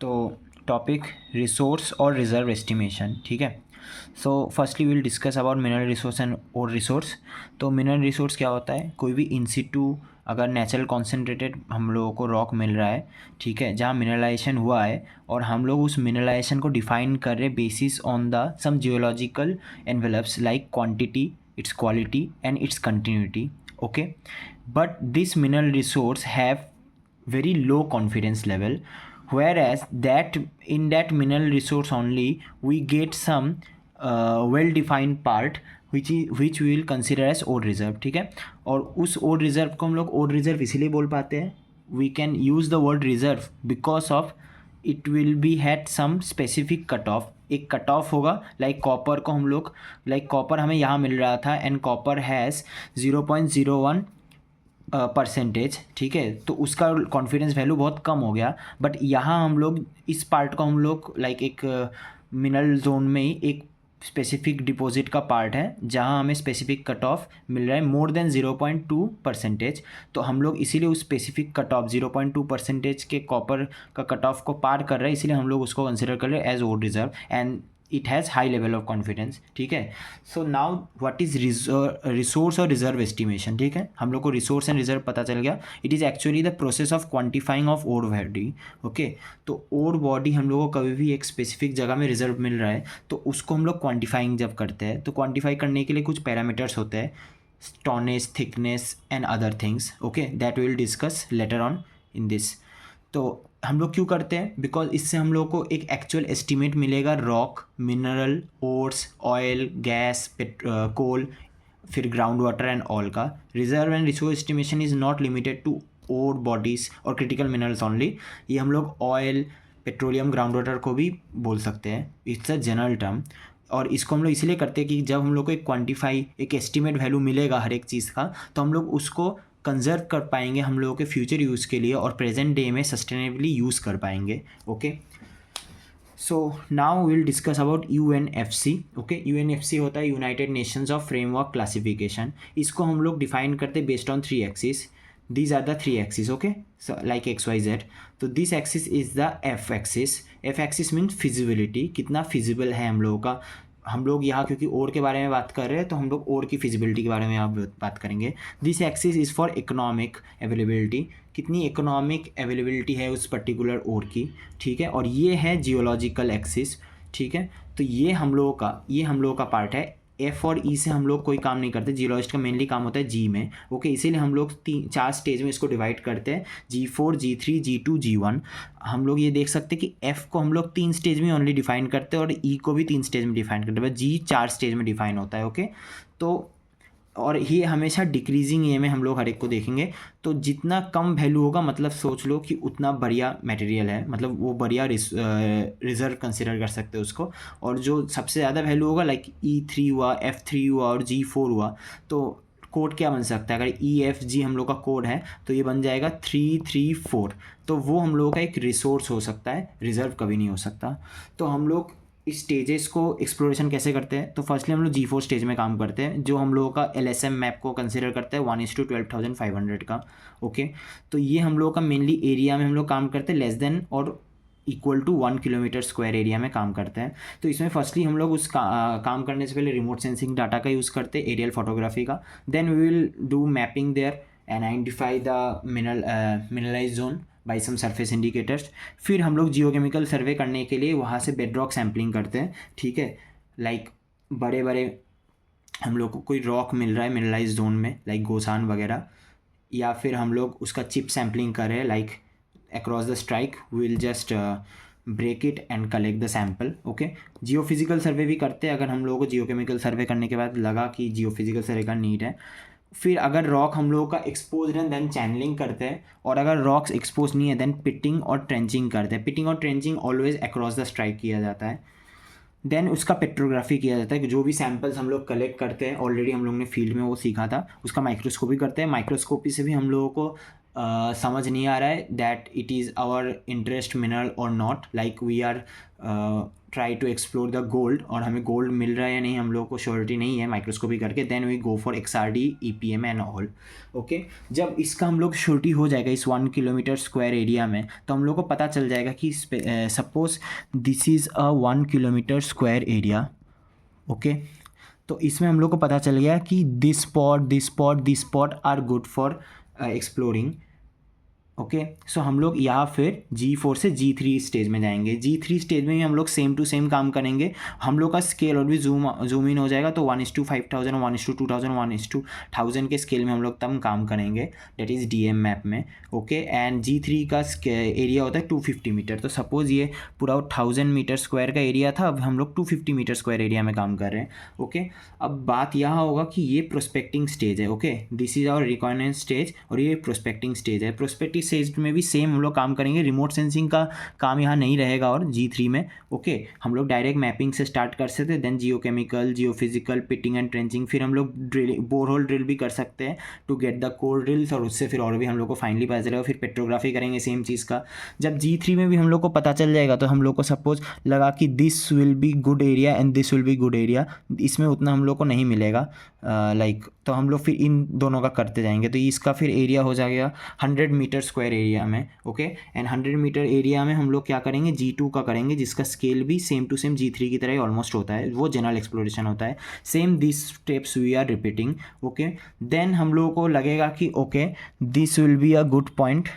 तो topic resource और reserve estimation, ठीक है। So firstly will discuss about mineral resource and और रिसोर्स। तो मिनरल रिसोर्स क्या होता है? कोई भी इन सिटू अगर नेचुरल कॉन्सेंट्रेटेड हम लोगों को रॉक मिल रहा है, ठीक है, जहाँ मिनरलाइजेशन हुआ है और हम लोग उस मिनरलाइजेशन को डिफाइन कर रहे basis on the some geological envelopes like quantity, its quality and its continuity, okay, but this mineral resource have very low confidence level, whereas that in that mineral resource only we get some well defined part which we will consider as ore reserve, ठीक है। और उस ore reserve को हम लोग ore reserve इसीलिए बोल पाते हैं, we can use the word reserve because of it will be had some specific cut off. एक कट ऑफ होगा, लाइक कॉपर को हम लोग, लाइक कॉपर हमें यहाँ मिल रहा था एंड कॉपर हैज़ 0.01 परसेंटेज, ठीक है, तो उसका कॉन्फिडेंस वैल्यू बहुत कम हो गया। बट यहाँ हम लोग इस पार्ट को हम लोग लाइक एक मिनरल जोन में ही एक स्पेसिफिक डिपॉजिट का पार्ट है जहाँ हमें स्पेसिफिक कट ऑफ मिल रहा है मोर देन 0.2 परसेंटेज। तो हम लोग इसीलिए उस स्पेसिफिक कट ऑफ 0.2 परसेंटेज के कॉपर का कट ऑफ को पार कर रहे हैं, इसीलिए हम लोग उसको कंसिडर कर रहे हैं as ore reserve and it has high level of confidence, ठीक है। So now what is resource और रिजर्व एस्टिमेशन, ठीक है। हम लोग को रिसोर्स एंड रिजर्व पता चल गया। It is actually the process of quantifying of ore body, okay. तो ओर बॉडी हम लोग को कभी भी एक स्पेसिफिक जगह में रिजर्व मिल रहा है तो उसको हम लोग क्वांटिफाइंग जब करते हैं तो क्वांटिफाई करने के लिए कुछ पैरामीटर्स होते हैं, tonnage, thickness and other things, okay, that will discuss later on in this. तो हम लोग क्यों करते हैं? बिकॉज इससे हम लोग को एक एक्चुअल एस्टिमेट मिलेगा rock, mineral, ores, oil, gas, coal, फिर ग्राउंड वाटर एंड ऑल का। Reserve and resource estimation is not limited to ore bodies और क्रिटिकल मिनरल्स ओनली। ये हम लोग ऑयल, पेट्रोलियम, ग्राउंड वाटर को भी बोल सकते हैं। इट्स अ जनरल टर्म और इसको हम लोग इसीलिए करते हैं कि जब हम लोग को एक क्वांटिफाई, एक एस्टिमेट वैल्यू मिलेगा हर एक चीज़ का, तो हम लोग उसको कंजर्व कर पाएंगे हम लोगों के फ्यूचर यूज़ के लिए और प्रेजेंट डे में सस्टेनेबली यूज़ कर पाएंगे, okay. So now will discuss about UNFC, okay. UNFC होता है United Nations of framework classification. इसको हम लोग डिफाइन करते हैं based on 3 axis. these are the 3 axes, okay, so like XYZ। तो this axis is the F axis. F axis means feasibility, कितना feasible है हम लोगों का। हम लोग यहाँ क्योंकि ओर के बारे में बात कर रहे हैं तो हम लोग ओर की फिजिबिलिटी के बारे में यहाँ बात करेंगे। This axis is for economic availability, कितनी इकोनॉमिक अवेलेबिलिटी है उस पर्टिकुलर ओर की, ठीक है। और ये है जियोलॉजिकल एक्सिस, ठीक है। तो ये हम लोगों का पार्ट है। F और E से हम लोग कोई काम नहीं करते, जियोलॉजिस्ट का मेनली काम होता है G में, ओके। इसीलिए हम लोग 4 स्टेज में इसको डिवाइड करते हैं, G4, G3, G2, G1। हम लोग ये देख सकते हैं कि F को हम लोग 3 स्टेज में ओनली डिफाइन करते हैं और E को भी 3 स्टेज में डिफाइन करते हैं, G 4 स्टेज में डिफाइन होता है, ओके। तो और ये हमेशा डिक्रीजिंग ए में हम लोग हर एक को देखेंगे। तो जितना कम वैल्यू होगा मतलब सोच लो कि उतना बढ़िया मटेरियल है, मतलब वो बढ़िया रिजर्व कंसिडर कर सकते हो उसको। और जो सबसे ज़्यादा वैल्यू होगा लाइक E3 हुआ, F3 हुआ और G4 हुआ, तो कोड क्या बन सकता है? अगर EFG हम लोग का कोड है तो ये बन जाएगा 334। तो वो हम लोगों का एक रिसोर्स हो सकता है, रिजर्व कभी नहीं हो सकता। तो हम लोग इस स्टेजेस को एक्सप्लोरेशन कैसे करते हैं? तो फर्स्टली हम लोग G4 स्टेज में काम करते हैं जो हम लोगों का LSM मैप को कंसिडर करता है 1:12,500 का, ओके। तो ये हम लोगों का मेनली एरिया में हम लोग काम करते हैं less than or equal to 1 kilometre square area में काम करते हैं। तो इसमें फर्स्टली हम लोग काम करने से पहले रिमोट सेंसिंग डाटा का यूज़ करते हैं, एरियल फोटोग्राफी का। Then we will do mapping there and identify the mineralise zone by some surface indicators. फिर हम लोग जियोकेमिकल सर्वे करने के लिए वहाँ से बेडरॉक सैम्पलिंग करते हैं, ठीक है। लाइक बड़े बड़े हम लोग को कोई रॉक मिल रहा है मिनरलाइज जोन में लाइक गोसान वगैरह, या फिर हम लोग उसका चिप सैम्पलिंग कर रहे हैं like across the strike, will just break it and collect the sample, okay. Geophysical survey भी करते हैं अगर हम लोगों को जियोकेमिकल सर्वे करने के बाद लगा कि जियोफिजिकल सर्वे का नीड है। फिर अगर रॉक हम लोगों का एक्सपोज है देन चैनलिंग करते हैं, और अगर रॉक्स एक्सपोज नहीं है देन पिटिंग और ट्रेंचिंग करते हैं। पिटिंग और trenching always across the strike किया जाता है। देन उसका पेट्रोग्राफी किया जाता है कि जो भी सैंपल्स हम लोग कलेक्ट करते हैं, ऑलरेडी हम लोग ने फील्ड में वो सीखा था, उसका माइक्रोस्कोपी करते हैं। माइक्रोस्कोपी से भी हम लोगों को समझ नहीं आ रहा है that it is our interest mineral or not, like we are try to explore the gold, और हमें गोल्ड मिल रहा है या नहीं हम लोग को श्योरिटी नहीं है माइक्रोस्कोपी करके, then we go for XRD EPM and all. Okay, जब इसका हम लोग श्योरिटी हो जाएगा इस 1 km² एरिया में, तो हम लोग को पता चल जाएगा कि suppose this is a 1 km² area. Okay, तो इसमें हम लोग को पता चल गया कि this spot this spot this spot are good for exploring. Okay, so हम लोग यहाँ फिर G4 से G3 स्टेज में जाएंगे। G3 स्टेज में भी हम लोग सेम टू सेम काम करेंगे। हम लोग का स्केल और भी जूम इन हो जाएगा, तो 1:5000 और 1:2000 1:1000 के स्केल में हम लोग तब काम करेंगे, डेट इज़ DM मैप में। ओके, एंड G3 का एरिया होता है 250 मीटर। तो सपोज़ ये पूरा 1000 m² का एरिया था, अब हम लोग 250 m² एरिया में काम कर रहे हैं। ओके, अब बात यहाँ होगा कि ये प्रोस्पेक्टिंग स्टेज है। Okay, this is our reconnaissance stage और ये प्रोस्पेक्टिंग स्टेज है। प्रोस्पेक्टिव स्टेज में भी सेम हम लोग काम करेंगे, रिमोट सेंसिंग का काम यहाँ नहीं रहेगा और G3 में। ओके, हम लोग डायरेक्ट मैपिंग से स्टार्ट कर सकते हैं, then geochemical, geophysical, pitting and trenching, फिर हम लोग ड्रिलिंग, बोरहोल ड्रिल भी कर सकते हैं to get the core drills, और उससे फिर और भी हम लोग को फाइनली पता चलेगा। फिर पेट्रोग्राफी करेंगे सेम चीज़ का। जब G3 में भी हम लोग को पता चल जाएगा, तो हम लोग को सपोज लगा कि this will be good area and this will be good area, इसमें उतना हम लोग को नहीं मिलेगा लाइक, तो हम लोग फिर इन दोनों का करते जाएंगे। तो इसका फिर एरिया हो जाएगा 100 m² एरिया में। ओके, एंड 100 m एरिया में हम लोग क्या करेंगे, G2 का करेंगे, जिसका स्केल भी सेम टू सेम G3 की तरह ही ऑलमोस्ट होता है, वो जनरल एक्सप्लोरेशन होता है। Same this steps we are repeating. Okay, then हम लोगों को लगेगा कि okay this will be a good point,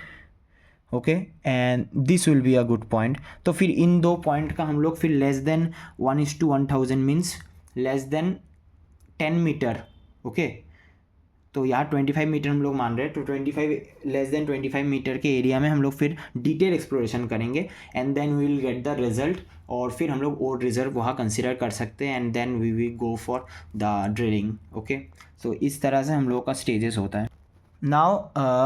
okay, and this will be a good point. तो फिर इन दो पॉइंट का हम लोग फिर less than 1:1000 means less than 10 metre. Okay, तो यहाँ 25 मीटर हम लोग मान रहे हैं, तो 25 लेस देन 25 मीटर के एरिया में हम लोग फिर डिटेल एक्सप्लोरेशन करेंगे, and then we will get the result, और फिर हम लोग और रिजर्व वहाँ कंसिडर कर सकते हैं, and then we will go for the drilling. Okay, तो इस तरह से हम लोग का स्टेजेस होता है। नाउ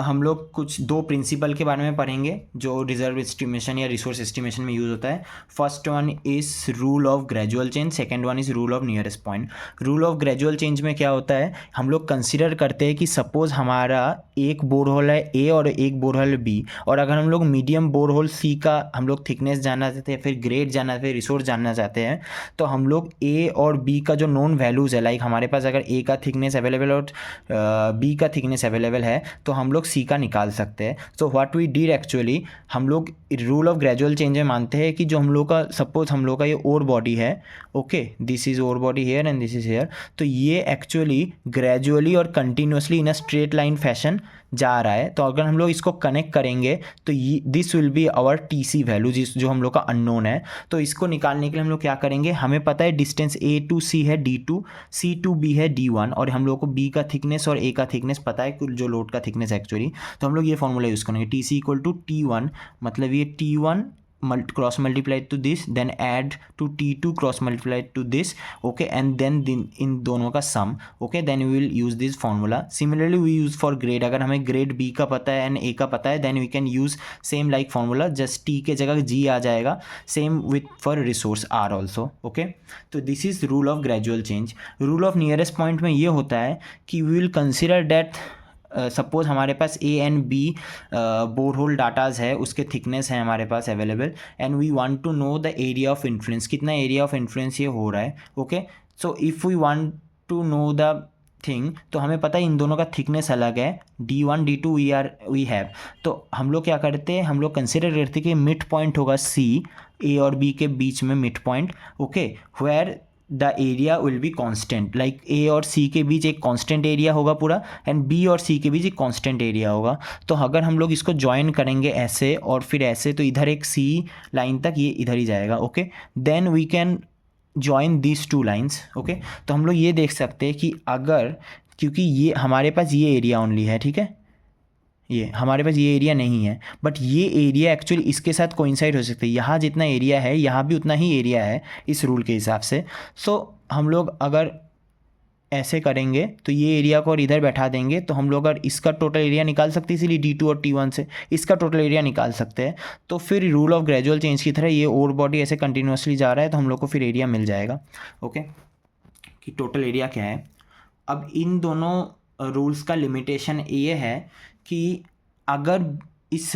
हम लोग कुछ दो प्रिंसिपल के बारे में पढ़ेंगे जो रिजर्व एस्टिमेशन या रिसोर्स एस्टिमेशन में यूज़ होता है। First one is rule of gradual change, second one is rule of nearest point. Rule of gradual change में क्या होता है, हम लोग कंसिडर करते हैं कि सपोज़ हमारा एक बोरहोल है A और एक बोरहोल है B, और अगर हम लोग मीडियम बोरहोल C का हम लोग थिकनेस जानना चाहते हैं, फिर ग्रेड जानना चाहते हैं, रिसोर्स जानना चाहते हैं, तो हम लोग A और B का जो नोन वैल्यूज़ है, लाइक हमारे पास अगर A का थिकनेस अवेलेबल और B का थिकनेस अवेलेबल है, तो हम लोग C का निकाल सकते हैं। So what we did actually, हम लोग रूल ऑफ ग्रेजुअल चेंज में मानते हैं कि जो हम लोग का सपोज हम लोग का ये ओर बॉडी है, okay, this is ore body here and this is here, तो ये एक्चुअली ग्रेजुअली और continuously in a straight line fashion जा रहा है। तो अगर हम लोग इसको कनेक्ट करेंगे, तो ये this will be our TC value, जिस जो हम लोग का अननोन है। तो इसको निकालने के लिए हम लोग क्या करेंगे, हमें पता है डिस्टेंस A to C है D2, C to B है D1, और हम लोग को B का थिकनेस और A का थिकनेस पता है, जो लोड का थिकनेस एक्चुअली। तो हम लोग ये फॉर्मूला यूज़ करेंगे, TC = T1, मतलब ये T1 cross multiplied to this, then add to T2 cross multiplied to this, okay, and then इन दोनों का sum, okay, then we will use this formula. Similarly we use for grade, अगर हमें grade B का पता है and A का पता है, then we can use same like formula, just T के जगह G आ जाएगा, same with for resource R also. Okay, तो this is rule of gradual change. Rule of nearest point में ये होता है कि we will consider that suppose हमारे पास A and B borehole datas है, उसके थिकनेस है हमारे पास available, and we want to know the area of influence, कितना एरिया ऑफ इन्फ्लुएंस ये हो रहा है। Okay, so if we want to know the thing, तो हमें पता है इन दोनों का थिकनेस अलग है, D1 D2 वी हैव, तो हम लोग क्या करते हैं, हम लोग कंसिडर करते हैं कि मिड पॉइंट होगा C, A और B के बीच में mid point, okay, where the area will be constant, like A और C के बीच एक कॉन्स्टेंट एरिया होगा पूरा, एंड B और C के बीच एक कॉन्स्टेंट एरिया होगा। तो अगर हम लोग इसको ज्वाइन करेंगे ऐसे और फिर ऐसे, तो इधर एक C लाइन तक ये इधर ही जाएगा। Okay, then we can join this two lines. Okay, तो हम लोग ये देख सकते हैं कि अगर, क्योंकि ये हमारे पास ये एरिया ओनली है, ठीक है, ये हमारे पास ये एरिया नहीं है, बट ये एरिया एक्चुअली इसके साथ कोइंसाइड हो सकता है, यहाँ जितना एरिया है यहाँ भी उतना ही एरिया है इस रूल के हिसाब से। सो हम लोग अगर ऐसे करेंगे तो ये एरिया को और इधर बैठा देंगे, तो हम लोग अगर इसका टोटल एरिया निकाल सकते हैं, इसीलिए D2 और T1 से इसका टोटल एरिया निकाल सकते हैं। तो फिर रूल ऑफ ग्रेजुअल चेंज की तरह ये ओर बॉडी ऐसे कंटिन्यूसली जा रहा है, तो हम लोग को फिर एरिया मिल जाएगा। ओके, कि टोटल एरिया क्या है। अब इन दोनों रूल्स का लिमिटेशन ये है कि अगर इस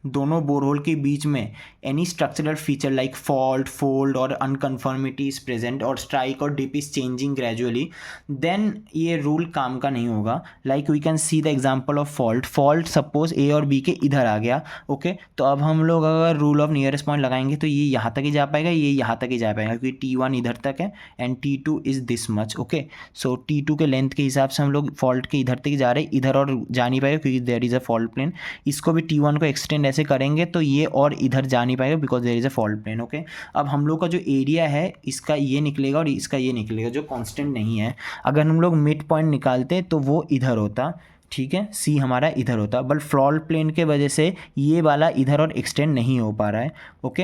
दोनों बोरहोल के बीच में any structural feature like fault, fold और अनकन्फर्मिटी इज प्रेजेंट और स्ट्राइक और dip is changing gradually, then ये रूल काम का नहीं होगा. Like we can see the example of fault suppose A और बी के इधर आ गया. ओके तो अब हम लोग अगर रूल ऑफ नियरेस्ट पॉइंट लगाएंगे तो ये यहाँ तक ही जा पाएगा, ये यहाँ तक ही जा पाएगा, क्योंकि T1 इधर तक है and T2 is this much. Okay so T2 के लेंथ के हिसाब से हम लोग फॉल्ट के इधर तक ही जा रहे हैं, इधर और जा नहीं पाएगा क्योंकि there is a fault plane. इसको भी T1 को एक्सटेंड ऐसे करेंगे तो ये और इधर जा नहीं पाएगा because there is a fault plane. Okay अब हम लोग का जो एरिया है इसका ये निकलेगा और इसका ये निकलेगा जो कांस्टेंट नहीं है. अगर हम लोग मिड पॉइंट निकालते तो वो इधर होता, ठीक है, सी हमारा इधर होता, बट फॉल्ट प्लेन के वजह से ये वाला इधर और एक्सटेंड नहीं हो पा रहा है. Okay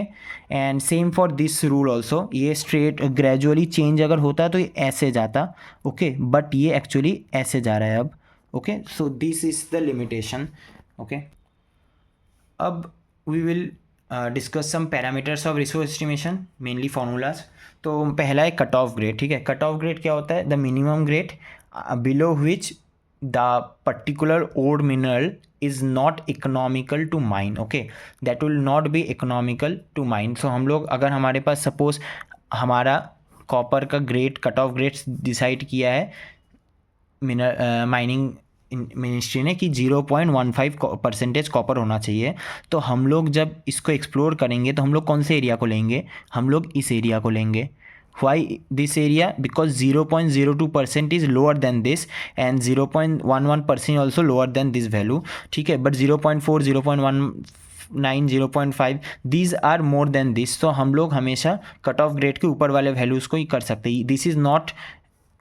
and same for this rule also, ये स्ट्रेट ग्रेजुअली चेंज अगर होता तो ये ऐसे जाता. ओके बट ये एक्चुअली ऐसे जा रहा है अब. Okay so this is the limitation. Okay अब we will discuss some parameters of resource estimation, mainly formulas. तो पहला है कट ऑफ ग्रेड. ठीक है, कट ऑफ ग्रेड क्या होता है? The minimum grade below which the particular ore mineral is not economical to mine. Okay that will not be economical to mine. So हम लोग अगर हमारे पास सपोज हमारा कॉपर का grade cut off grades decide किया है माइनिंग मिनिस्ट्री ने कि 0.15% कॉपर होना चाहिए, तो हम लोग जब इसको एक्सप्लोर करेंगे तो हम लोग कौन से एरिया को लेंगे? हम लोग इस एरिया को लेंगे. Why this area? Because 0.02% is lower than this and 0.11% also lower than this value. ठीक है, but 0.4, 0.19, 0.5 these are more than this. तो हम लोग हमेशा कट ऑफ ग्रेड के ऊपर वाले वैल्यूज़ को ही कर सकते हैं. This is not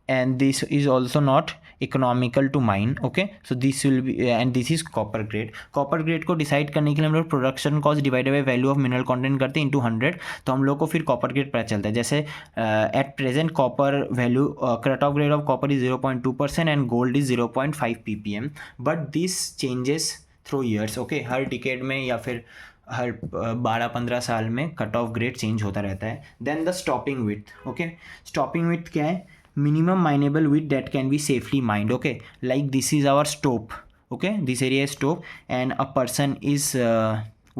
and this is also not economical to mine. Okay so this will be and this is copper grade. copper grade को डिसाइड करने के लिए हम लोग production cost divided by value of mineral content करते हैं into 100, तो हम लोग को फिर कॉपर ग्रेड पता चलता है. जैसे at present copper value cut off grade of copper is 0.2% and gold is 0.5 ppm, but this changes through years. Okay her decade में या फिर हर 12-15 साल में कट ऑफ ग्रेड चेंज होता रहता है. Then the stopping width. Okay stopping width क्या है? minimum mineable width that can be safely mined. Okay like this is our stope. Okay this area is stope and a person is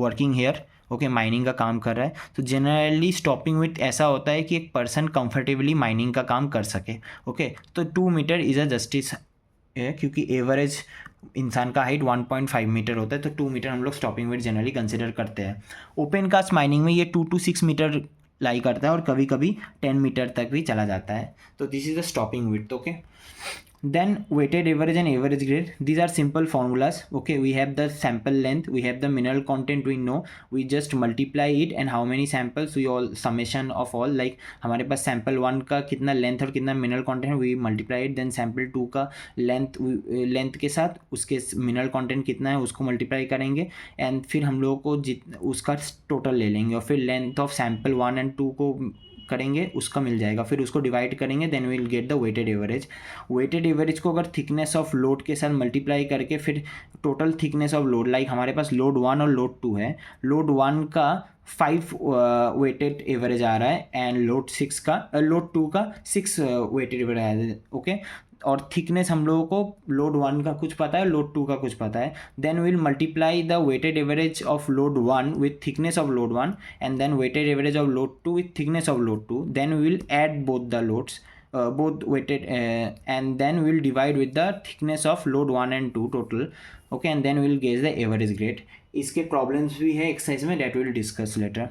working here. Okay mining का काम कर रहा है. तो generally stopping with ऐसा होता है कि एक पर्सन कंफर्टेबली माइनिंग का काम कर सके. ओके तो 2 मीटर इज़ अ जस्टिस है क्योंकि एवरेज इंसान का हाइट 1.5 मीटर होता है, तो 2 मीटर हम लोग स्टॉपिंग विथ जनरली कंसिडर करते हैं. ओपन कास्ट माइनिंग में ये 2 to 6 मीटर लाई करता है और कभी कभी 10 मीटर तक भी चला जाता है. तो this is the stopping width. Okay then weighted average and average grade, these are simple formulas. Okay we have the sample length, we have the mineral content, we know, we just multiply it and how many samples, we all summation of all, like हमारे पास sample 1 का कितना length और कितना mineral content है, we multiply it, then sample 2 का length के साथ उसके मिनरल कंटेंट कितना है उसको मल्टीप्लाई करेंगे एंड फिर हम लोगों को उसका टोटल ले लेंगे और फिर लेंथ ऑफ सैम्पल 1 and 2 को करेंगे उसका मिल जाएगा, फिर उसको डिवाइड करेंगे, then will get the weighted average. Weighted average को अगर थिकनेस ऑफ लोड के साथ मल्टीप्लाई करके फिर total thickness of load, like हमारे पास लोड 1 और लोड 2 है, लोड 1 का 5 वेटेड एवरेज आ रहा है एंड लोड 2 का 6 वेटेड एवरेज आ रहा है. ओके और थिकनेस हम लोगों को लोड 1 का कुछ पता है, लोड 2 का कुछ पता है, then will multiply the weighted average of load 1 with thickness of load 1 and then weighted average of load 2 with thickness of load 2, then will add both the loads both weighted and then we'll divide with the thickness of load 1 and 2 total. Okay and then we'll gauge the average grade. इसके problems भी है exercise में, that we'll discuss later.